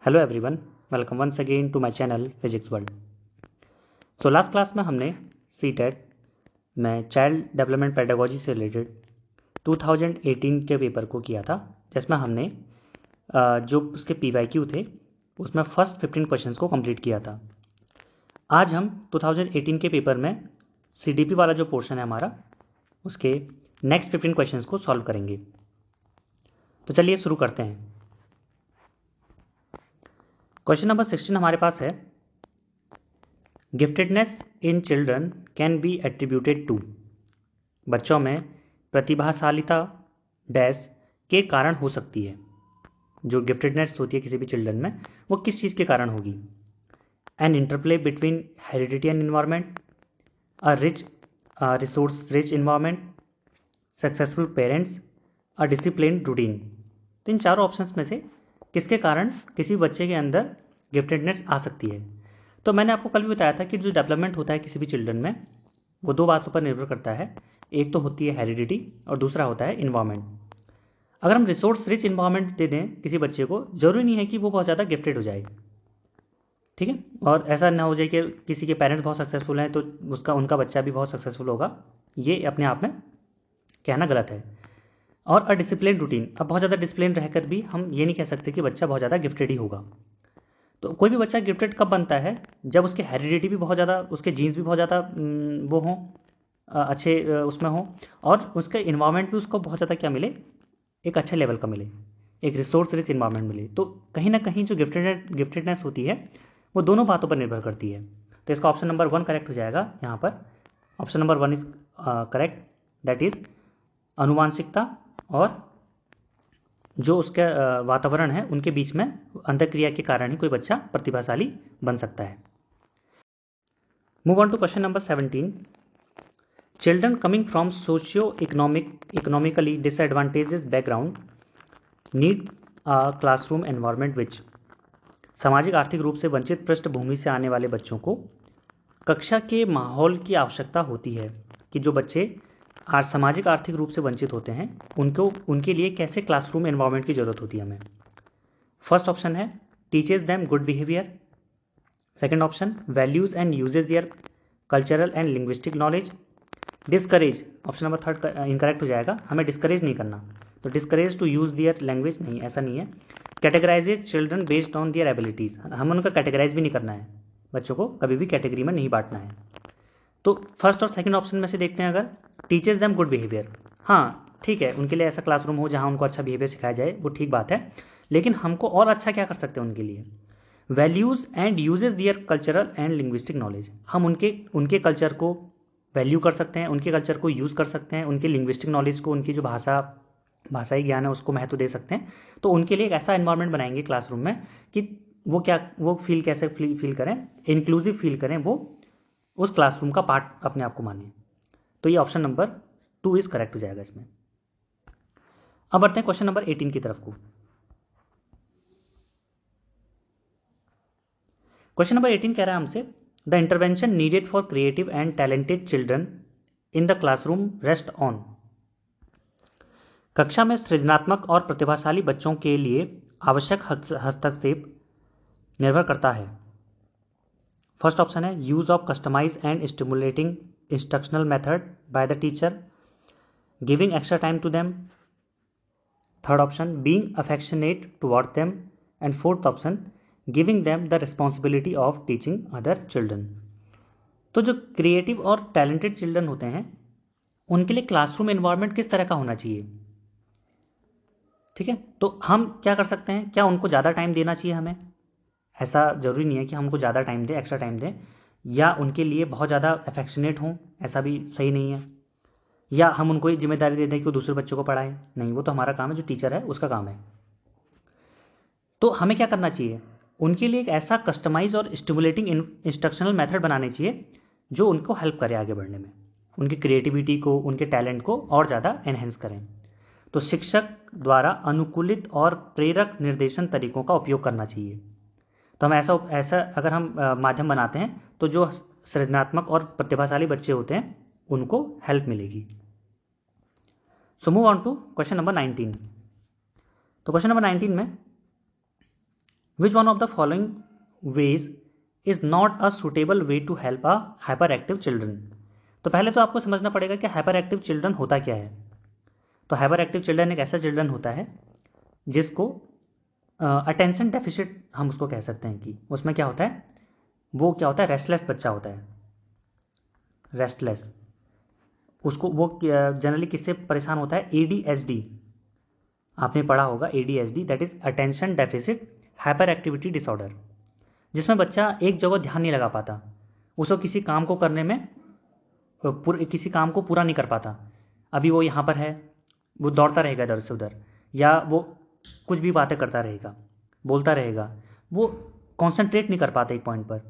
Hello everyone, welcome once again to my channel physics world. So last class में हमने CTET में child development pedagogy से related 2018 के paper को किया था, जिसमें हमने जो उसके PYQ थे उसमें फर्स्ट 15 क्वेश्चंस को कंप्लीट किया था। आज हम 2018 के पेपर में CDP वाला जो पोर्शन है हमारा, उसके नेक्स्ट 15 क्वेश्चंस को सॉल्व करेंगे। तो चलिए शुरू करते हैं। क्वेश्चन नंबर 16 हमारे पास है, giftedness in children can be attributed to. बच्चों में प्रतिभाशालिता डैश के कारण हो सकती है। जो गिफ्टेडनेस होती है किसी भी चिल्ड्रन में, वो किस चीज़ के कारण होगी? An interplay between heredity and environment, a rich resource rich environment, successful parents, a discipline routine. तो इन चारों ऑप्शंस में से किसके कारण किसी बच्चे के अंदर गिफ्टेडनेस आ सकती है? तो मैंने आपको कल भी बताया था कि जो डेवलपमेंट होता है किसी भी चिल्ड्रन में, वो दो बातों पर निर्भर करता है। एक तो होती है हेरिडिटी और दूसरा होता है इन्वायरमेंट। अगर हम रिसोर्स रिच इन्वायरमेंट दे दें किसी बच्चे को, जरूरी नहीं है कि वो बहुत ज़्यादा गिफ्टेड हो जाए, ठीक है। और ऐसा ना हो जाए कि किसी के पेरेंट्स बहुत सक्सेसफुल हैं तो उनका बच्चा भी बहुत सक्सेसफुल होगा, ये अपने आप में कहना गलत है। और अ डिसिप्लिन रूटीन, अब बहुत ज़्यादा डिसिप्लिन रहकर भी हम ये नहीं कह सकते कि बच्चा बहुत ज़्यादा गिफ्टेड ही होगा। तो कोई भी बच्चा गिफ्टेड कब बनता है? जब उसके हेरिडिटी भी बहुत ज़्यादा, उसके जीन्स भी बहुत ज़्यादा वो हों, अच्छे उसमें हों, और उसका इन्वायरमेंट भी उसको बहुत ज़्यादा क्या मिले, एक अच्छे लेवल का मिले, एक रिसोर्स रिच इन्वायरमेंट मिले। तो कहीं ना कहीं जो गिफ्टेडनेस होती है वो दोनों बातों पर निर्भर करती है। तो इसका ऑप्शन नंबर 1 करेक्ट हो जाएगा यहाँ पर। Option number 1 is correct, that is अनुवांशिकता और जो उसका वातावरण है उनके बीच में अंतःक्रिया के कारण ही कोई बच्चा प्रतिभाशाली बन सकता है। Move on to question number 17। Children coming from socio economically disadvantages background need a classroom environment which. सामाजिक आर्थिक रूप से वंचित पृष्ठभूमि से आने वाले बच्चों को कक्षा के माहौल की आवश्यकता होती है कि जो बच्चे आज सामाजिक आर्थिक रूप से वंचित होते हैं उनके लिए कैसे क्लासरूम एनवायरनमेंट की जरूरत होती है हमें। फर्स्ट ऑप्शन है teaches them good behaviour. Second option values and uses their cultural and linguistic knowledge. Discourage, option number 3 incorrect हो जाएगा, हमें डिस्करेज नहीं करना। तो discourage to use their language नहीं, ऐसा नहीं है। Categorises children based on their abilities, हम उनका कैटेगराइज भी नहीं करना है, बच्चों को कभी भी कैटेगरी में नहीं बांटना है। तो फर्स्ट और सेकंड ऑप्शन में से देखते हैं, अगर टीचर्स देम गुड बिहेवियर, हाँ ठीक है, उनके लिए ऐसा क्लासरूम हो जहाँ उनको अच्छा बिहेवियर सिखाया जाए, वो ठीक बात है। लेकिन हमको और अच्छा क्या कर सकते हैं उनके लिए? Values and uses their cultural and linguistic knowledge, हम उनके कल्चर को वैल्यू कर सकते हैं, उनके कल्चर को यूज़ कर सकते हैं, उनके लिंग्विस्टिक नॉलेज को, उनकी जो भाषाई ज्ञान है उसको महत्व दे सकते हैं। तो उनके लिए एक ऐसा एनवायरनमेंट बनाएंगे क्लासरूम में कि वो कैसे फील करें, इंक्लूसिव फील करें, वो उस क्लासरूम का पार्ट अपने आप को माने। तो ये ऑप्शन नंबर 2 इज करेक्ट हो जाएगा इसमें। अब बढ़ते हैं क्वेश्चन नंबर 18 की तरफ को। क्वेश्चन नंबर 18 कह रहा है हमसे, the intervention needed for creative and talented children in the classroom rest on. कक्षा में सृजनात्मक और प्रतिभाशाली बच्चों के लिए आवश्यक हस्तक्षेप निर्भर करता है। फर्स्ट ऑप्शन है use of customise and stimulating instructional method by the teacher, giving extra time to them. Third option being affectionate towards them. And fourth option giving them the responsibility of teaching other children. तो जो creative और talented children होते हैं उनके लिए classroom environment किस तरह का होना चाहिए? ठीक है, तो हम क्या कर सकते हैं, क्या उनको ज़्यादा टाइम देना चाहिए हमें? ऐसा ज़रूरी नहीं है कि हमको ज़्यादा टाइम दें, एक्स्ट्रा टाइम दें, या उनके लिए बहुत ज़्यादा अफेक्शनेट हों, ऐसा भी सही नहीं है। या हम उनको ये जिम्मेदारी दे दें कि वो दूसरे बच्चों को पढ़ाएं, नहीं, वो तो हमारा काम है, जो टीचर है उसका काम है। तो हमें क्या करना चाहिए, उनके लिए एक ऐसा कस्टमाइज और स्टिमुलेटिंग इंस्ट्रक्शनल मेथड बनाने चाहिए जो उनको हेल्प करे आगे बढ़ने में, उनकी क्रिएटिविटी को, उनके टैलेंट को और ज़्यादा एनहेंस करें। तो शिक्षक द्वारा अनुकूलित और प्रेरक निर्देशन तरीकों का उपयोग करना चाहिए। तो हम ऐसा अगर हम माध्यम बनाते हैं तो जो सृजनात्मक और प्रतिभाशाली बच्चे होते हैं उनको हेल्प मिलेगी। So move on to question number 19। तो क्वेश्चन नंबर 19 में which one of the following ways is not a suitable way to help a hyper active children. तो पहले तो आपको समझना पड़ेगा कि हाइपर एक्टिव चिल्ड्रन होता क्या है। तो हाइपर एक्टिव चिल्ड्रन एक ऐसा चिल्ड्रन होता है जिसको अटेंशन डेफिसिट हम उसको कह सकते हैं, कि उसमें क्या होता है, वो क्या होता है, रेस्टलेस बच्चा होता है, रेस्टलेस। उसको वो जनरली किससे परेशान होता है, एडीएचडी। आपने पढ़ा होगा ADHD, that is attention deficit hyper activity disorder, जिसमें बच्चा एक जगह ध्यान नहीं लगा पाता, उसको किसी काम को करने में किसी काम को पूरा नहीं कर पाता। अभी वो यहाँ पर है, वो दौड़ता रहेगा इधर से उधर, या वो कुछ भी बातें करता रहेगा, बोलता रहेगा, वो कॉन्सेंट्रेट नहीं कर पाता एक पॉइंट पर।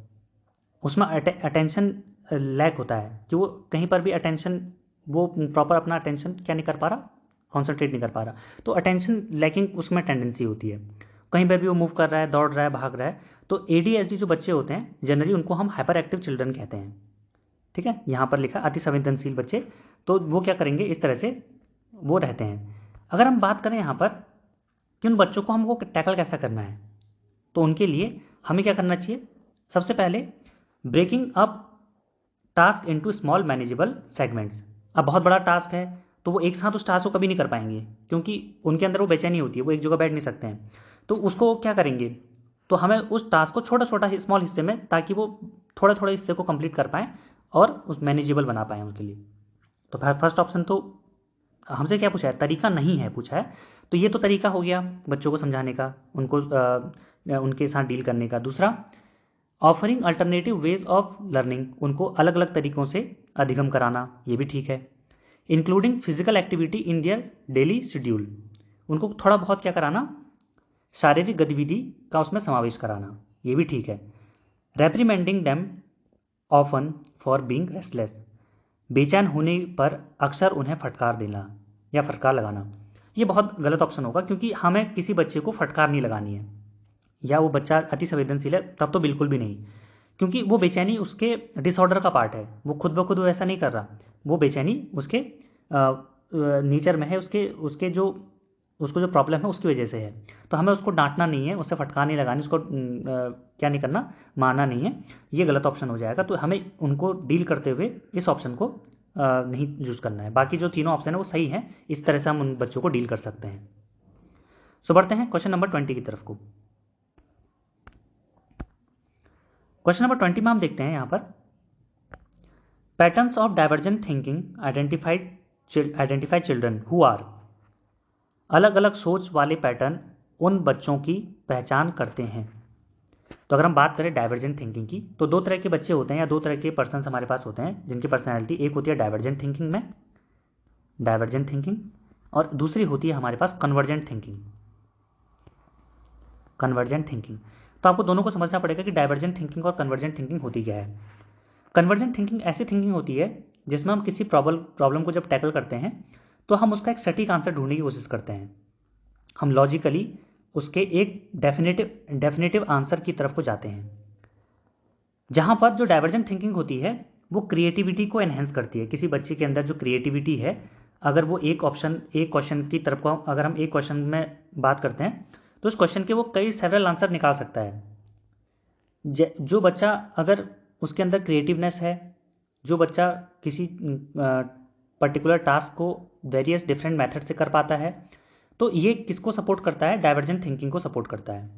उसमें अटेंशन लैक होता है कि वो कहीं पर भी अटेंशन, वो प्रॉपर अपना अटेंशन क्या नहीं कर पा रहा, कॉन्सेंट्रेट नहीं कर पा रहा। तो अटेंशन लैकिंग उसमें टेंडेंसी होती है, कहीं पर भी वो मूव कर रहा है, दौड़ रहा है, भाग रहा है। तो एडीएचडी जो बच्चे होते हैं जनरली उनको हम हाइपर एक्टिव चिल्ड्रन कहते हैं। ठीक है, यहाँ पर लिखा अति संवेदनशील बच्चे, तो वो क्या करेंगे, इस तरह से वो रहते हैं। अगर हम बात करें यहाँ पर कि उन बच्चों को हमको टैकल कैसा करना है, तो उनके लिए हमें क्या करना चाहिए, सबसे पहले breaking up task into small manageable segments. अब बहुत बड़ा टास्क है तो वो एक साथ उस टास्क को कभी नहीं कर पाएंगे, क्योंकि उनके अंदर वो बेचैनी होती है, वो एक जगह बैठ नहीं सकते हैं। तो उसको क्या करेंगे, तो हमें उस टास्क को छोटा छोटा स्मॉल हिस्से में, ताकि वो थोड़े थोड़े हिस्से को कंप्लीट कर पाएँ और उस मैनेजेबल बना पाएँ उनके लिए। तो फर्स्ट ऑप्शन तो हमसे क्या पूछा है, तरीका नहीं है पूछा है, तो ये तो तरीका हो गया बच्चों को समझाने का, उनको उनके साथ डील करने का। दूसरा, offering alternative ways of learning, उनको अलग अलग तरीकों से अधिगम कराना, ये भी ठीक है। Including physical activity in their daily schedule, उनको थोड़ा बहुत क्या कराना, शारीरिक गतिविधि का उसमें समावेश कराना, ये भी ठीक है। Reprimanding them often for being restless, बेचैन होने पर अक्सर उन्हें फटकार देना या फटकार लगाना, ये बहुत गलत ऑप्शन होगा, क्योंकि हमें किसी बच्चे को फटकार नहीं लगानी है, या वो बच्चा अति संवेदनशील है तब तो बिल्कुल भी नहीं, क्योंकि वो बेचैनी उसके डिसऑर्डर का पार्ट है, वो खुद ब खुद वो ऐसा नहीं कर रहा, वो बेचैनी उसके नेचर में है, उसके उसके जो उसको जो प्रॉब्लम है उसकी वजह से है। तो हमें उसको डांटना नहीं है, उससे फटकार नहीं लगानी, उसको क्या नहीं करना, मारना नहीं है, ये गलत ऑप्शन हो जाएगा। तो हमें उनको डील करते हुए इस ऑप्शन को नहीं यूज़ करना है। बाकी जो तीनों ऑप्शन है वो सही है, इस तरह से हम उन बच्चों को डील कर सकते हैं। सो बढ़ते हैं क्वेश्चन नंबर 20 की तरफ को। क्वेश्चन नंबर 20 में हम देखते हैं यहाँ पर, patterns of divergent thinking identify children who are, अलग अलग सोच वाले पैटर्न उन बच्चों की पहचान करते हैं। तो अगर हम बात करें डाइवर्जेंट थिंकिंग की, तो दो तरह के बच्चे होते हैं या दो तरह के पर्सन हमारे पास होते हैं जिनकी पर्सनैलिटी, एक होती है डाइवर्जेंट थिंकिंग में, डाइवर्जेंट थिंकिंग, और दूसरी होती है हमारे पास कन्वर्जेंट थिंकिंग, कन्वर्जेंट थिंकिंग। तो आपको दोनों को समझना पड़ेगा कि डाइवर्जेंट थिंकिंग और कन्वर्जेंट थिंकिंग होती क्या है। कन्वर्जेंट थिंकिंग ऐसी थिंकिंग होती है जिसमें हम किसी प्रॉब्लम को जब टैकल करते हैं तो हम उसका एक सटीक आंसर ढूंढने की कोशिश करते हैं, हम लॉजिकली उसके एक डेफिनेटिव आंसर की तरफ को जाते हैं। जहां पर जो डाइवर्जेंट थिंकिंग होती है वो क्रिएटिविटी को एनहेंस करती है, किसी बच्चे के अंदर जो क्रिएटिविटी है, अगर वो एक क्वेश्चन की तरफ को, अगर हम एक क्वेश्चन में बात करते हैं तो उस क्वेश्चन के वो कई सेवरल आंसर निकाल सकता है। जो बच्चा, अगर उसके अंदर क्रिएटिवनेस है, जो बच्चा किसी पर्टिकुलर टास्क को वेरियस डिफरेंट मेथड से कर पाता है, तो ये किसको सपोर्ट करता है, डाइवर्जेंट थिंकिंग को सपोर्ट करता है।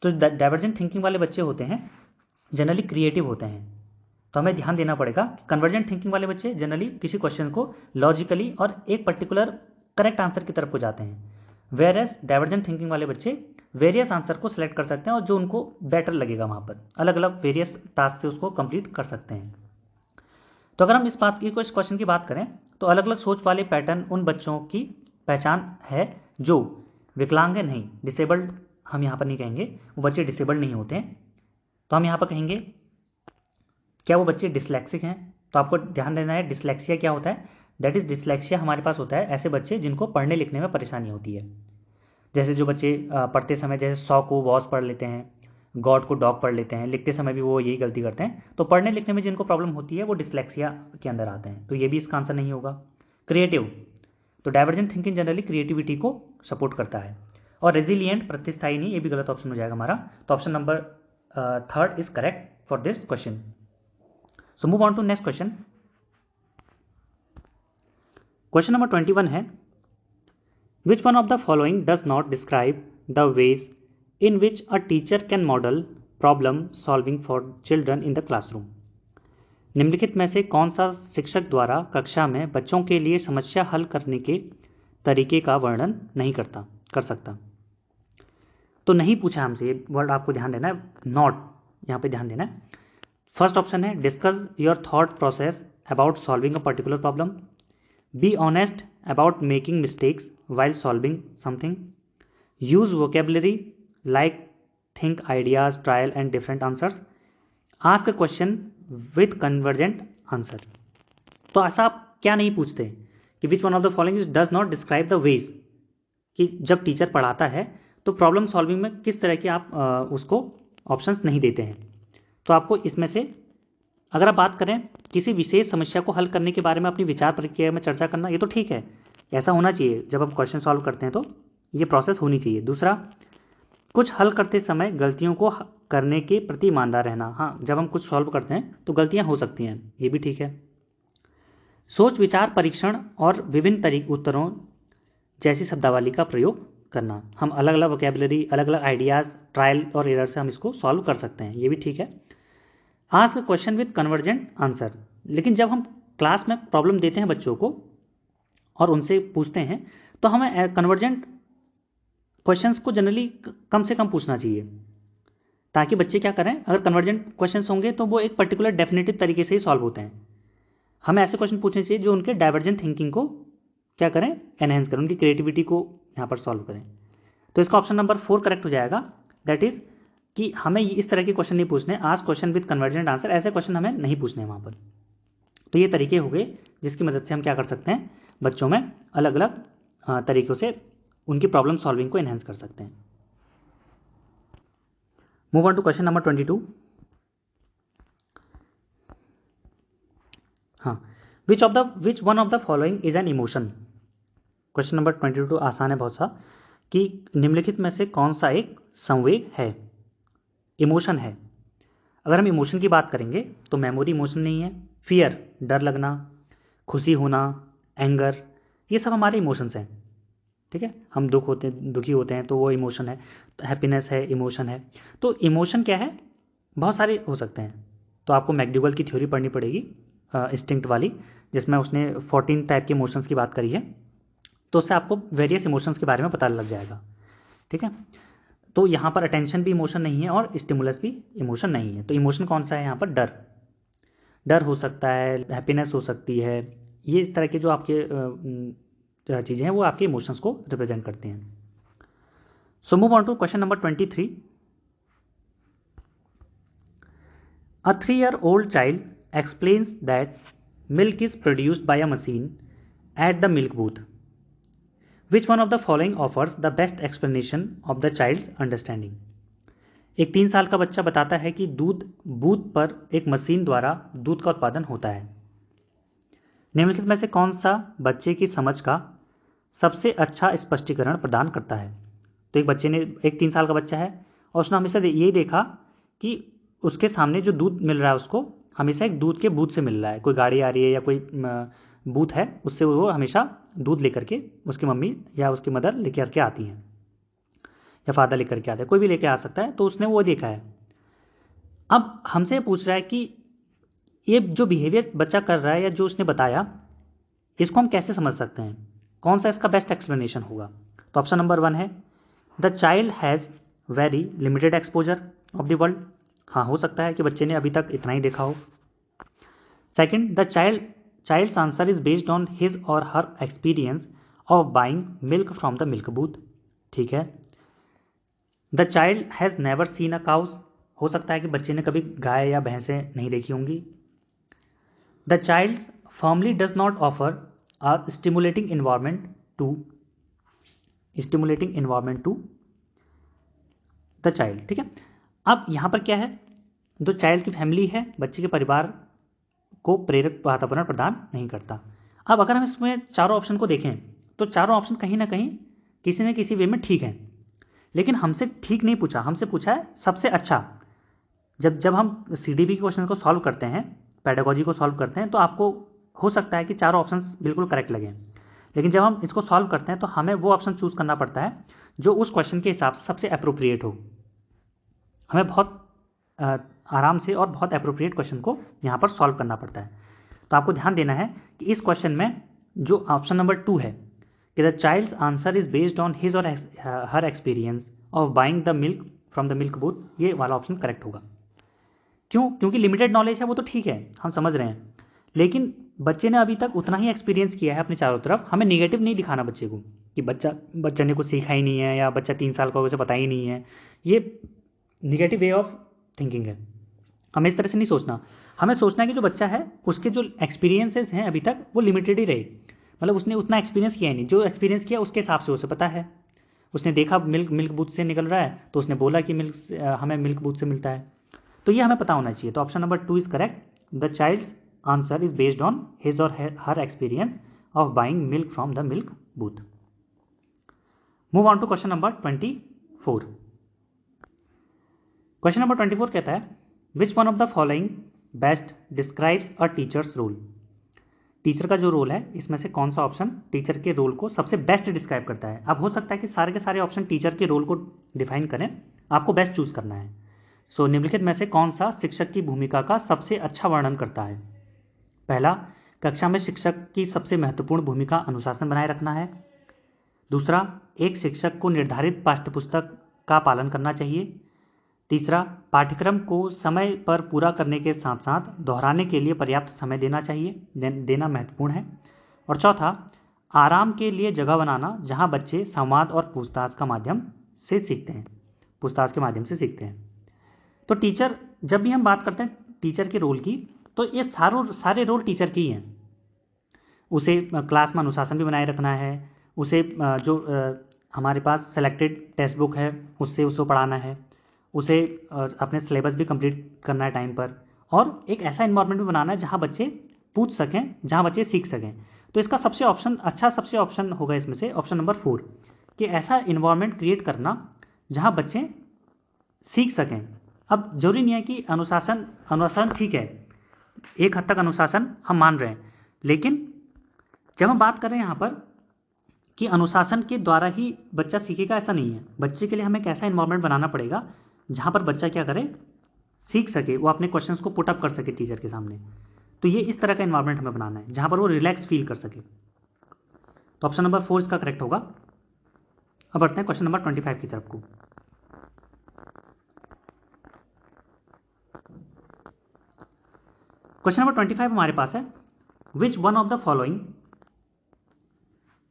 तो डाइवर्जेंट थिंकिंग वाले बच्चे होते हैं जनरली क्रिएटिव होते हैं। तो हमें ध्यान देना पड़ेगा कि कन्वर्जेंट थिंकिंग वाले बच्चे जनरली किसी क्वेश्चन को लॉजिकली और एक पर्टिकुलर करेक्ट आंसर की तरफ को जाते हैं, वेयर एज डाइवर्जेंट थिंकिंग वाले बच्चे वेरियस आंसर को सिलेक्ट कर सकते हैं और जो उनको बेटर लगेगा वहाँ पर अलग अलग वेरियस टास्क से उसको कंप्लीट कर सकते हैं। तो अगर हम इस क्वेश्चन की बात करें तो अलग अलग सोच वाले पैटर्न उन बच्चों की पहचान है जो विकलांग है, नहीं डिसेबल्ड हम यहाँ पर नहीं कहेंगे, वो बच्चे डिसेबल्ड नहीं होते हैं। तो हम यहाँ पर कहेंगे क्या वो बच्चे डिसलेक्सिक हैं। तो आपको ध्यान देना है डिसलेक्सिया क्या होता है, दैट इज डिसलेक्सिया हमारे पास होता है ऐसे बच्चे जिनको पढ़ने लिखने में परेशानी होती है। जैसे जो बच्चे पढ़ते समय जैसे 100 को वॉस पढ़ लेते हैं, गॉड को डॉग पढ़ लेते हैं, लिखते समय भी वो यही गलती करते हैं, तो पढ़ने लिखने में जिनको प्रॉब्लम होती है वो डिसलेक्सिया के अंदर आते हैं। तो ये भी इसका आंसर नहीं होगा। क्रिएटिव, तो डाइवर्जेंट थिंकिंग जनरली क्रिएटिविटी को सपोर्ट करता है। और रेजिलिएंट प्रतिस्थायी नहीं, ये भी गलत ऑप्शन हो जाएगा हमारा। तो option number third is correct for this question. So move on to next question. Question number 21 है, which one of the following does not describe the ways in which a teacher can model problem solving for children in the classroom. निम्नलिखित में से कौन सा शिक्षक द्वारा कक्षा में बच्चों के लिए समस्या हल करने के तरीके का वर्णन नहीं कर सकता। तो नहीं पूछा हमसे, ये वर्ड आपको ध्यान देना है, नॉट यहाँ पे ध्यान देना है। फर्स्ट ऑप्शन है discuss your thought process about solving a particular problem, be honest about making mistakes while solving something, use vocabulary like think ideas trial and different answers, ask a question with convergent answer. तो ऐसा आप क्या नहीं पूछते कि विच one of the following does not describe the veg, कि जब teacher पढ़ाता है तो प्रॉब्लम सॉल्विंग में किस तरह के आप उसको ऑप्शंस नहीं देते हैं। तो आपको इसमें से अगर आप बात करें किसी विशेष समस्या को हल करने के बारे में अपनी विचार प्रक्रिया में चर्चा करना, ये तो ठीक है, ऐसा होना चाहिए जब हम क्वेश्चन सॉल्व करते हैं तो ये प्रोसेस होनी चाहिए। दूसरा, कुछ हल करते समय गलतियों को करने के प्रति ईमानदार रहना, हाँ जब हम कुछ सॉल्व करते हैं तो गलतियां हो सकती हैं, ये भी ठीक है। सोच विचार परीक्षण और विभिन्न उत्तरों जैसी शब्दावली का प्रयोग करना, हम अलग अलग वोकेबलरी, अलग अलग आइडियाज़, ट्रायल और एरर से हम इसको सॉल्व कर सकते हैं, ये भी ठीक है। Ask question with convergent answer, लेकिन जब हम क्लास में प्रॉब्लम देते हैं बच्चों को और उनसे पूछते हैं तो हमें कन्वर्जेंट क्वेश्चंस को जनरली कम से कम पूछना चाहिए, ताकि बच्चे क्या करें, अगर कन्वर्जेंट क्वेश्चंस होंगे तो वो एक पर्टिकुलर डेफिनेटिव तरीके से ही सॉल्व होते हैं। हमें ऐसे क्वेश्चन पूछने चाहिए जो उनके डाइवर्जेंट थिंकिंग को क्या करें, एनहेंस करें, उनकी क्रिएटिविटी को यहाँ पर सॉल्व करें। तो इसका ऑप्शन नंबर 4 करेक्ट हो जाएगा, दैट इज कि हमें इस तरह के क्वेश्चन नहीं पूछने, ask question with convergent answer, ऐसे क्वेश्चन हमें नहीं पूछने वहाँ पर। तो ये तरीके हो गए जिसकी मदद से हम क्या कर सकते हैं, बच्चों में अलग अलग तरीक़ों से उनकी प्रॉब्लम सॉल्विंग को एनहेंस कर सकते हैं। Move on to question number 22। हाँ, which one of the following is an emotion. Question number 22 आसान है बहुत सा, कि निम्नलिखित में से कौन सा एक संवेग है, इमोशन है। अगर हम इमोशन की बात करेंगे तो मेमोरी इमोशन नहीं है, फियर डर लगना, खुशी होना, एंगर, ये सब हमारे इमोशंस हैं, ठीक है। हम दुखी होते हैं तो वो इमोशन है, तो हैप्पीनेस है, इमोशन है। तो इमोशन क्या है, बहुत सारे हो सकते हैं। तो आपको मैकडूगल की थ्योरी पढ़नी पड़ेगी इंस्टिंक्ट वाली, जिसमें उसने 14 टाइप के इमोशंस की बात करी है, तो उससे आपको वेरियस इमोशंस के बारे में पता लग जाएगा, ठीक है। तो यहाँ पर अटेंशन भी इमोशन नहीं है और स्टिमुलस भी इमोशन नहीं है। तो इमोशन कौन सा है यहाँ पर, डर हो सकता है, हैप्पीनेस हो सकती है, ये इस तरह के जो आपके चीज़ें हैं वो आपके इमोशंस को रिप्रेजेंट करते हैं। So move on to question number 23। A 3-year-old child explains that milk is produced by a machine at the milk booth. Which one of the following offers the best explanation of the child's understanding? एक 3 साल का बच्चा बताता है कि दूध booth पर एक मशीन द्वारा दूध का उत्पादन होता है। निम्नलिखित में से कौन सा बच्चे की समझ का सबसे अच्छा स्पष्टीकरण प्रदान करता है। तो एक 3 साल का बच्चा है और उसने हमेशा यही देखा कि उसके सामने जो दूध मिल रहा है उसको हमेशा एक दूध के बूथ से मिल रहा है, कोई गाड़ी आ रही है या कोई बूथ है उससे वो हमेशा दूध लेकर के उसकी मम्मी या उसकी मदर लेकर के आती हैं या फादर लेकर के आते हैं, कोई भी लेकर आ सकता है। तो उसने वो देखा है। अब हमसे पूछ रहा है कि ये जो बिहेवियर बच्चा कर रहा है या जो उसने बताया, इसको हम कैसे समझ सकते हैं, कौन सा इसका बेस्ट एक्सप्लेनेशन होगा। तो ऑप्शन नंबर 1 है the child has very limited exposure of the world. हाँ, हो सकता है कि बच्चे ने अभी तक इतना ही देखा हो। Second, the child's answer is based on his और her experience of buying milk from the milk booth. ठीक है। The child has never seen a cows. हो सकता है कि बच्चे ने कभी गाय या भैंसें नहीं देखी होंगी। The child firmly does not offer a stimulating environment to the child. ठीक है। अब यहाँ पर क्या है, जो चाइल्ड की फैमिली है, बच्चे के परिवार को प्रेरक वातावरण प्रदान नहीं करता। अब अगर हम इसमें चारों ऑप्शन को देखें तो चारों ऑप्शन कहीं ना कहीं किसी न किसी वे में ठीक हैं। लेकिन हमसे ठीक नहीं पूछा, हमसे पूछा है सबसे अच्छा। जब हम CDP के क्वेश्चन को सॉल्व करते हैं, पेडागोजी को सॉल्व करते हैं, तो आपको हो सकता है कि चारों ऑप्शंस बिल्कुल करेक्ट लगें, लेकिन जब हम इसको सॉल्व करते हैं तो हमें वो ऑप्शन चूज़ करना पड़ता है जो उस क्वेश्चन के हिसाब से सबसे अप्रोप्रिएट हो। हमें बहुत आराम से और बहुत अप्रोप्रिएट क्वेश्चन को यहाँ पर सॉल्व करना पड़ता है। तो आपको ध्यान देना है कि इस क्वेश्चन में जो ऑप्शन नंबर 2 है कि the child's answer is based on his और her experience of buying the milk from the milk booth, ये वाला ऑप्शन करेक्ट होगा। क्यों? क्योंकि लिमिटेड नॉलेज है वो तो ठीक है, हम समझ रहे हैं, लेकिन बच्चे ने अभी तक उतना ही एक्सपीरियंस किया है अपने चारों तरफ। हमें निगेटिव नहीं दिखाना बच्चे को कि बच्चा ने कुछ सीखा ही नहीं है या बच्चा 3 साल का उसे पता ही नहीं है, ये निगेटिव वे ऑफ थिंकिंग है। हमें इस तरह से नहीं सोचना, हमें सोचना है कि जो बच्चा है उसके जो एक्सपीरियंसेस हैं अभी तक वो लिमिटेड ही रहे, मतलब उसने उतना एक्सपीरियंस किया ही नहीं, जो एक्सपीरियंस किया उसके हिसाब से उसे पता है। उसने देखा मिल्क बूथ से निकल रहा है तो उसने बोला कि हमें मिल्क बूथ से मिलता है, तो ये हमें पता होना चाहिए। तो option number 2 is correct, the child's answer is based on his और her experience of buying milk from the milk booth. Move on to question number 24। Question number 24 कहता है which one of the following best describes a teacher's role. Teacher का जो role है इसमें से कौन सा ऑप्शन टीचर के रोल को सबसे बेस्ट डिस्क्राइब करता है। अब हो सकता है कि सारे के सारे ऑप्शन टीचर के रोल को डिफाइन करें, आपको बेस्ट चूज करना है। सो निम्नलिखित में से कौन सा शिक्षक की भूमिका का सबसे अच्छा वर्णन करता है। पहला, कक्षा में शिक्षक की सबसे महत्वपूर्ण भूमिका अनुशासन बनाए रखना है। दूसरा, एक शिक्षक को निर्धारित पाठ्यपुस्तक का पालन करना चाहिए। तीसरा, पाठ्यक्रम को समय पर पूरा करने के साथ साथ दोहराने के लिए पर्याप्त समय देना महत्वपूर्ण है। और चौथा, आराम के लिए जगह बनाना जहां बच्चे संवाद और पूछताछ के माध्यम से सीखते हैं। तो टीचर, जब भी हम बात करते हैं टीचर के रोल की, तो ये सारे रोल टीचर के ही हैं। उसे क्लास में अनुशासन भी बनाए रखना है, उसे जो हमारे पास सेलेक्टेड टेक्स्ट बुक है उससे पढ़ाना है, उसे अपने सिलेबस भी कंप्लीट करना है टाइम पर, और एक ऐसा इन्वायरमेंट भी बनाना है जहाँ बच्चे पूछ सकें, जहाँ बच्चे सीख सकें। तो इसका सबसे ऑप्शन होगा इसमें से ऑप्शन नंबर 4 कि ऐसा इन्वायरमेंट क्रिएट करना जहाँ बच्चे सीख सकें। अब जरूरी नहीं है कि अनुशासन ठीक है, एक हद तक अनुशासन हम मान रहे हैं, लेकिन जब हम बात कर रहे हैं यहाँ पर कि अनुशासन के द्वारा ही बच्चा सीखेगा, ऐसा नहीं है। बच्चे के लिए हमें एक ऐसा इन्वायरमेंट बनाना पड़ेगा जहाँ पर बच्चा क्या करे, सीख सके, वो अपने क्वेश्चंस को पुट अप कर सके टीचर के सामने। तो ये इस तरह का इन्वायरमेंट हमें बनाना है जहाँ पर वो रिलैक्स फील कर सके। तो ऑप्शन नंबर 4 इसका करेक्ट होगा। अब बढ़ते हैं क्वेश्चन नंबर 25 की तरफ को। क्वेश्चन नंबर 25 हमारे पास है which one of the following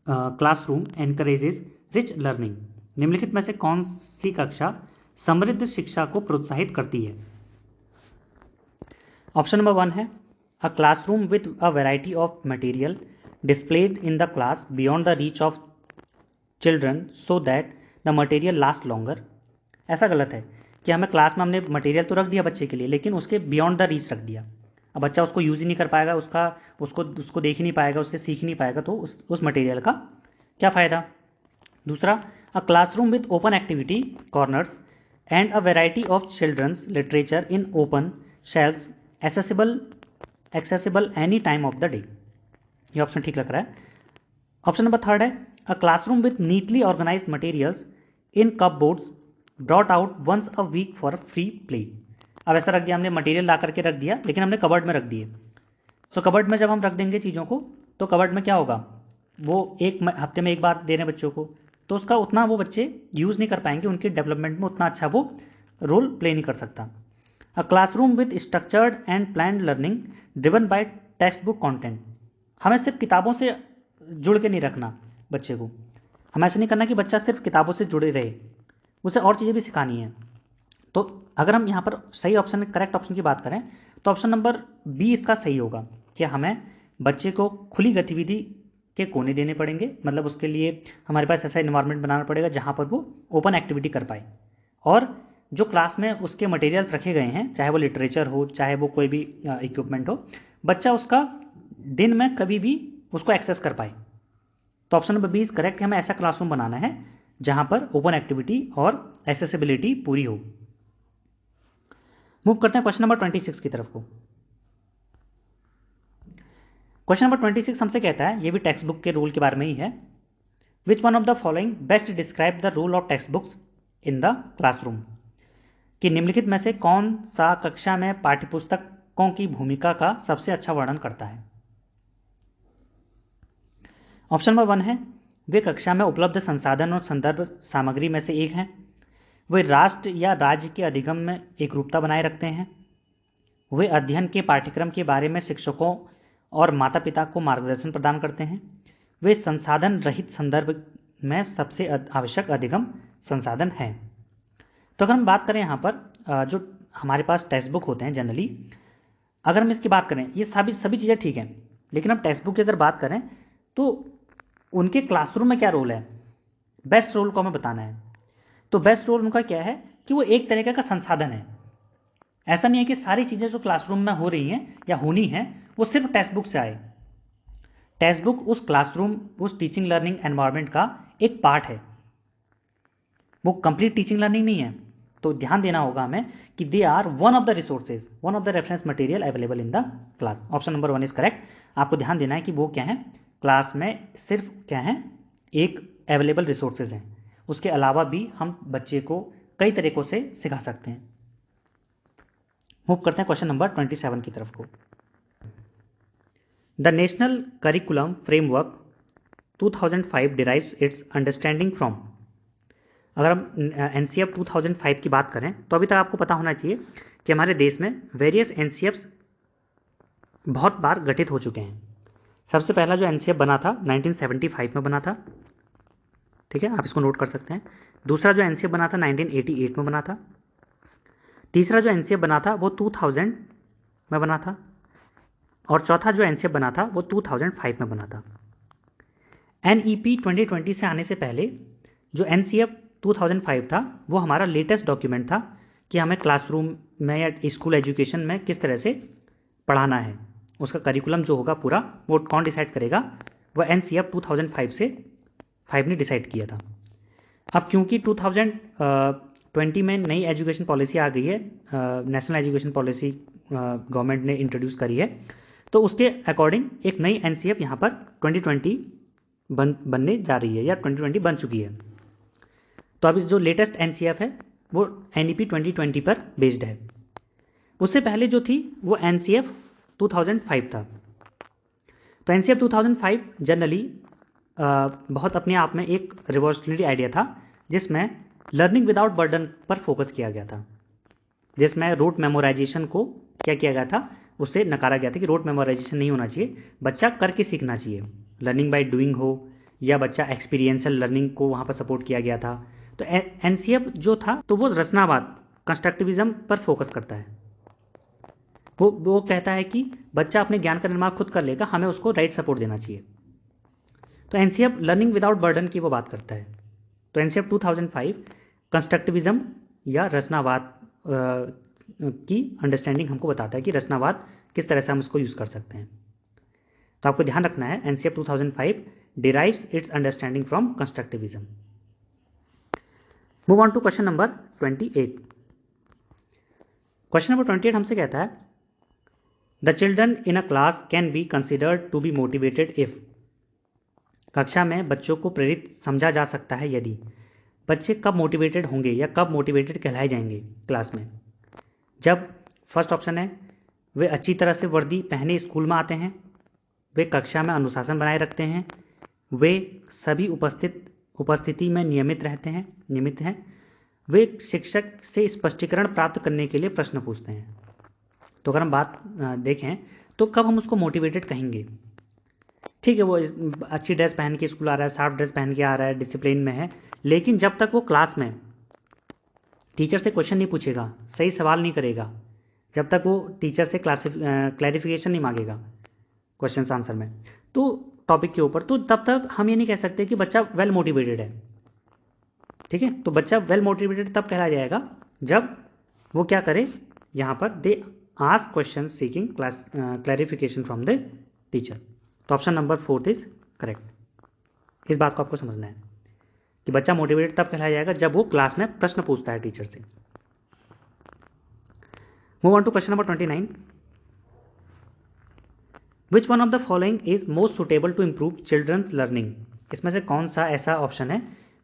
classroom encourages rich learning. निम्नलिखित में से कौन सी कक्षा समृद्ध शिक्षा को प्रोत्साहित करती है। ऑप्शन नंबर 1 है a classroom with a variety of material displayed in the class beyond the reach of children so that the material last longer. ऐसा गलत है कि हमें क्लास में हमने मटेरियल तो रख दिया बच्चे के लिए, लेकिन उसके बियॉन्ड द रीच रख दिया। अब बच्चा उसको यूज़ ही नहीं कर पाएगा, उसको देख ही नहीं पाएगा, उससे सीख ही नहीं पाएगा, तो उस मटेरियल का क्या फ़ायदा। दूसरा, a classroom with open activity corners and a variety of children's literature in open shelves accessible any time of the day. ये ऑप्शन ठीक लग रहा है। ऑप्शन नंबर 3 है a classroom with neatly organised materials in cupboards brought out once a week for free play. अब ऐसा रख दिया हमने, मटेरियल ला करके रख दिया, लेकिन हमने कबर्ड में रख दिए। सो कबर्ड में जब हम रख देंगे चीज़ों को, तो कबर्ड में क्या होगा, वो एक हफ्ते में एक बार दे रहे हैं बच्चों को, तो उसका उतना वो बच्चे यूज़ नहीं कर पाएंगे, उनके डेवलपमेंट में उतना अच्छा वो रोल प्ले नहीं कर सकता। अ classroom with structured and planned learning driven by text book content. हमें सिर्फ किताबों से जुड़ के नहीं रखना बच्चे को, हमें ऐसा नहीं करना कि बच्चा सिर्फ किताबों से जुड़े रहे, उसे और चीज़ें भी सिखानी है। तो अगर हम यहाँ पर सही ऑप्शन, करेक्ट ऑप्शन की बात करें, तो ऑप्शन नंबर बी इसका सही होगा कि हमें बच्चे को खुली गतिविधि के कोने देने पड़ेंगे, मतलब उसके लिए हमारे पास ऐसा इन्वायरमेंट बनाना पड़ेगा जहाँ पर वो ओपन एक्टिविटी कर पाए, और जो क्लास में उसके मटेरियल्स रखे गए हैं, चाहे वो लिटरेचर हो, चाहे वो कोई भी इक्विपमेंट हो, बच्चा उसका दिन में कभी भी उसको एक्सेस कर पाए। तो option number B is correct, हमें ऐसा क्लासरूम बनाना है जहां पर ओपन एक्टिविटी और एक्सेसिबिलिटी पूरी हो। मूव करते हैं क्वेश्चन नंबर 26 की तरफ को। क्वेश्चन नंबर 26 हमसे कहता है, ये भी टेक्स्ट बुक के रूल के बारे में ही है। Which one of the following best describe the role of textbooks in the classroom, कि निम्नलिखित में से कौन सा कक्षा में पाठ्यपुस्तकों की भूमिका का सबसे अच्छा वर्णन करता है। ऑप्शन नंबर 1 है, वे कक्षा में उपलब्ध संसाधन और संदर्भ सामग्री में से एक हैं। वे राष्ट्र या राज्य के अधिगम में एकरूपता बनाए रखते हैं। वे अध्ययन के पाठ्यक्रम के बारे में शिक्षकों और माता पिता को मार्गदर्शन प्रदान करते हैं। वे संसाधन रहित संदर्भ में सबसे आवश्यक अधिगम संसाधन हैं। तो अगर हम बात करें यहाँ पर जो हमारे पास टेक्स्ट बुक होते हैं जनरली, अगर हम इसकी बात करें, ये सभी चीज़ें ठीक हैं, लेकिन हम टेक्स्ट बुक की अगर बात करें तो उनके क्लासरूम में क्या रोल है, बेस्ट रोल को हमें बताना है। तो बेस्ट रोल उनका क्या है कि वो एक तरीके का संसाधन है। ऐसा नहीं है कि सारी चीज़ें जो क्लासरूम में हो रही हैं या होनी हैं वो सिर्फ टेक्स्ट बुक से आए। टेक्स्ट बुक उस क्लासरूम, उस टीचिंग लर्निंग एनवायरनमेंट का एक पार्ट है, वो कंप्लीट टीचिंग लर्निंग नहीं है। तो ध्यान देना होगा हमें कि they are one of the resources, one of the reference material available in the class. Option number 1 is correct. आपको ध्यान देना है कि वो क्या है, क्लास में सिर्फ क्या है, एक अवेलेबल रिसोर्सेज हैं, उसके अलावा भी हम बच्चे को कई तरीकों से सिखा सकते हैं। मूव करते हैं क्वेश्चन नंबर 27 की तरफ को। The national curriculum framework 2005 derives its understanding from. अगर हम एनसीएफ 2005 की बात करें तो अभी तक आपको पता होना चाहिए कि हमारे देश में वेरियस एनसीएफ्स बहुत बार गठित हो चुके हैं। सबसे पहला जो एनसीएफ बना था 1975 में बना था, ठीक है, आप इसको नोट कर सकते हैं। दूसरा जो एनसीएफ बना था 1988 में बना था। तीसरा जो एनसीएफ बना था वो 2000 में बना था, और चौथा जो एनसीएफ बना था वो 2005 में बना था। एनईपी 2020 से आने से पहले जो एनसीएफ 2005 था वो हमारा लेटेस्ट डॉक्यूमेंट था कि हमें क्लासरूम में या स्कूल एजुकेशन में किस तरह से पढ़ाना है। उसका करिकुलम जो होगा पूरा वो कौन डिसाइड करेगा, वह एनसीएफ 2005 ने डिसाइड किया था। अब क्योंकि 2020 में नई एजुकेशन पॉलिसी आ गई है, नेशनल एजुकेशन पॉलिसी गवर्नमेंट ने इंट्रोड्यूस करी है, तो उसके अकॉर्डिंग एक नई एनसीएफ यहाँ पर 2020 बनने जा रही है या 2020 बन चुकी है। तो अब इस जो लेटेस्ट एनसीएफ है वो एनईपी 2020 पर बेस्ड है। उससे पहले जो थी वो एनसीएफ 2005 था। तो एनसीएफ 2005 जनरली बहुत अपने आप में एक रिवॉल्यूशनरी आइडिया था, जिसमें लर्निंग विदाउट बर्डन पर फोकस किया गया था, जिसमें रोट मेमोराइजेशन को क्या किया गया था, उससे नकारा गया था कि रोट मेमोराइजेशन नहीं होना चाहिए, बच्चा करके सीखना चाहिए, लर्निंग बाय डूइंग हो या बच्चा एक्सपीरियंशियल लर्निंग को वहाँ पर सपोर्ट किया गया था। तो एनसीएफ जो था तो वो रचनावाद, कंस्ट्रक्टिविज्म पर फोकस करता है। वो कहता है कि बच्चा अपने ज्ञान का निर्माण खुद कर लेगा, हमें उसको राइट सपोर्ट देना चाहिए। तो एनसीएफ लर्निंग विदाउट बर्डन की वो बात करता है। तो एनसीएफ 2005 कंस्ट्रक्टिविज्म या रचनावाद की अंडरस्टैंडिंग हमको बताता है कि रचनावाद किस तरह से हम उसको यूज़ कर सकते हैं। तो आपको ध्यान रखना है, NCF 2005 derives its understanding from constructivism. Move on to question number 28। Question number 28 हमसे कहता है, the children in a class can be considered to be motivated if. कक्षा में बच्चों को प्रेरित समझा जा सकता है यदि। बच्चे कब मोटिवेटेड होंगे या कब मोटिवेटेड कहलाए जाएंगे क्लास में? जब फर्स्ट ऑप्शन है, वे अच्छी तरह से वर्दी पहने स्कूल में आते हैं, वे कक्षा में अनुशासन बनाए रखते हैं, वे सभी उपस्थिति में नियमित हैं, वे शिक्षक से स्पष्टीकरण प्राप्त करने के लिए प्रश्न पूछते हैं। तो अगर हम बात देखें तो कब हम उसको मोटिवेटेड कहेंगे? ठीक है, वो अच्छी ड्रेस पहन के स्कूल आ रहा है, साफ ड्रेस पहन के आ रहा है, डिसिप्लिन में है, लेकिन जब तक वो क्लास में टीचर से क्वेश्चन नहीं पूछेगा, सही सवाल नहीं करेगा, जब तक वो टीचर से क्लैरिफिकेशन नहीं मांगेगा क्वेश्चन आंसर में तो टॉपिक के ऊपर, तो तब तक हम ये नहीं कह सकते कि बच्चा वेल मोटिवेटेड है। ठीक है, तो बच्चा वेल मोटिवेटेड तब कहला जाएगा जब वो क्या करे, यहाँ पर they ask question seeking clarification from the teacher. तो ऑप्शन नंबर 4 इज करेक्ट। इस बात को आपको समझना है। कि बच्चा मोटिवेटेड तब कहलाया जाएगा जब वो क्लास में प्रश्न पूछता है टीचर से। Move on to question number 29। Which one of the following is most suitable to improve children's learning? इसमें से कौन सा ऐसा ऑप्शन है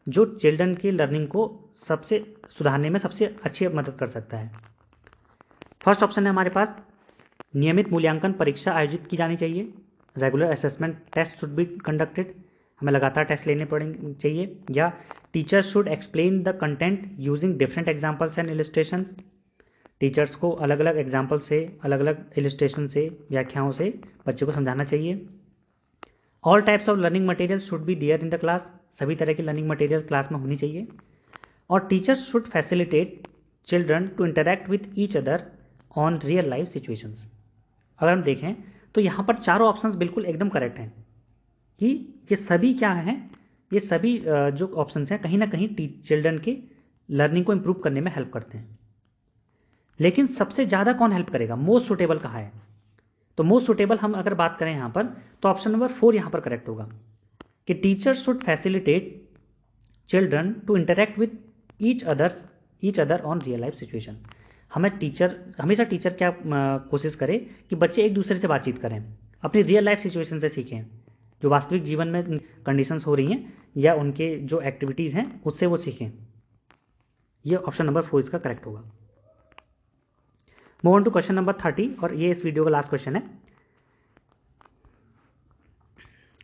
जो चिल्ड्रन की लर्निंग को सबसे सुधारने में सबसे अच्छी मदद कर सकता है? फर्स्ट ऑप्शन है हमारे पास, नियमित मूल्यांकन परीक्षा आयोजित की जानी चाहिए। Regular assessment test should be conducted, हमें लगातार टेस्ट लेने पड़ेंगे चाहिए। या teacher should explain the content using different examples and illustrations, teachers को अलग अलग एग्जाम्पल से, अलग अलग इलिस्ट्रेशन से, व्याख्याओं से बच्चे को समझाना चाहिए। All types of learning material should be there in the class, सभी तरह की लर्निंग मटेरियल क्लास में होनी चाहिए। और teachers should facilitate children to interact with each other on real life situations. अगर हम देखें तो यहाँ पर चारों ऑप्शंस बिल्कुल एकदम करेक्ट हैं कि ये सभी क्या हैं, ये सभी जो ऑप्शंस हैं कहीं ना कहीं चिल्ड्रन के लर्निंग को इम्प्रूव करने में हेल्प करते हैं। लेकिन सबसे ज़्यादा कौन हेल्प करेगा, मोस्ट सुटेबल कहाँ है? तो मोस्ट सुटेबल हम अगर बात करें यहाँ पर तो ऑप्शन नंबर 4 यहाँ पर करेक्ट होगा कि teacher should facilitate children to interact with each other on real life situation. हमेशा टीचर क्या कोशिश करे कि बच्चे एक दूसरे से बातचीत करें, अपनी रियल लाइफ सिचुएशन से सीखें, जो वास्तविक जीवन में कंडीशंस हो रही हैं या उनके जो एक्टिविटीज़ हैं उससे वो सीखें। ये ऑप्शन नंबर 4 इसका करेक्ट होगा। Move on to question number 30 और ये इस वीडियो का लास्ट क्वेश्चन है।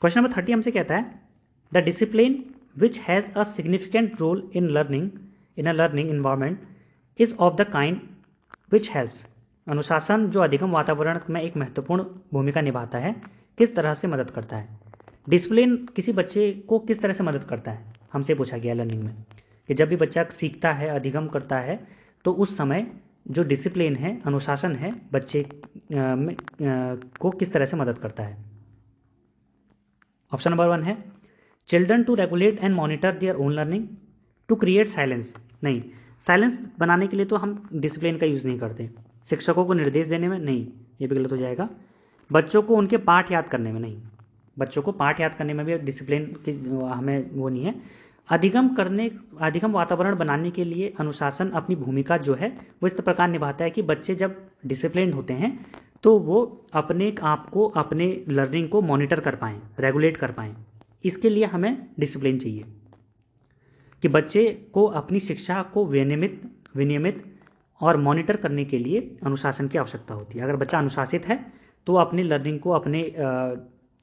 क्वेश्चन नंबर 30 हमसे कहता है the discipline which has a significant role in a learning environment is of the kind which helps. अनुशासन जो अधिगम वातावरण में एक महत्वपूर्ण भूमिका निभाता है किस तरह से मदद करता है? डिसिप्लिन किसी बच्चे को किस तरह से मदद करता है हमसे पूछा गया लर्निंग में, कि जब भी बच्चा सीखता है, अधिगम करता है, तो उस समय जो डिसिप्लिन है, अनुशासन है, बच्चे को किस तरह से मदद करता है? ऑप्शन नंबर 1 है children to regulate and monitor their own learning, to create silence. नहीं, साइलेंस बनाने के लिए तो हम डिसिप्लिन का यूज़ नहीं करते। शिक्षकों को निर्देश देने में नहीं, ये भी गलत हो जाएगा। बच्चों को उनके पाठ याद करने में नहीं, बच्चों को पाठ याद करने में भी डिसिप्लिन की हमें वो नहीं है। अधिगम वातावरण बनाने के लिए अनुशासन अपनी भूमिका जो है वो इस प्रकार निभाता है कि बच्चे जब डिसिप्लिन होते हैं तो वो अपने आप को, अपने लर्निंग को मॉनिटर कर पाएँ, रेगुलेट कर पाएँ। इसके लिए हमें डिसिप्लिन चाहिए कि बच्चे को अपनी शिक्षा को विनियमित और मॉनिटर करने के लिए अनुशासन की आवश्यकता होती है। अगर बच्चा अनुशासित है तो वो अपनी लर्निंग को, अपने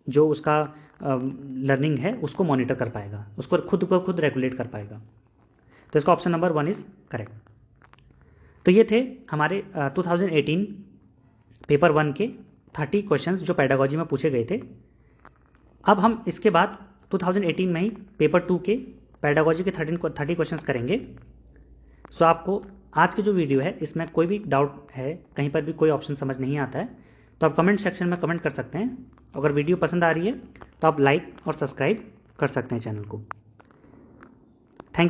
जो उसका लर्निंग है उसको मॉनिटर कर पाएगा, उसको खुद रेगुलेट कर पाएगा। तो इसका ऑप्शन नंबर 1 इज करेक्ट। तो ये थे हमारे 2018 पेपर 1 के 30 क्वेश्चंस जो पेडागोजी में पूछे गए थे। अब हम इसके बाद 2018 में ही पेपर 2 के पेडागोजी के 30 क्वेश्चंस करेंगे। सो आपको आज की जो वीडियो है इसमें कोई भी डाउट है, कहीं पर भी कोई ऑप्शन समझ नहीं आता है, तो आप कमेंट सेक्शन में कमेंट कर सकते हैं। अगर वीडियो पसंद आ रही है तो आप लाइक और सब्सक्राइब कर सकते हैं चैनल को।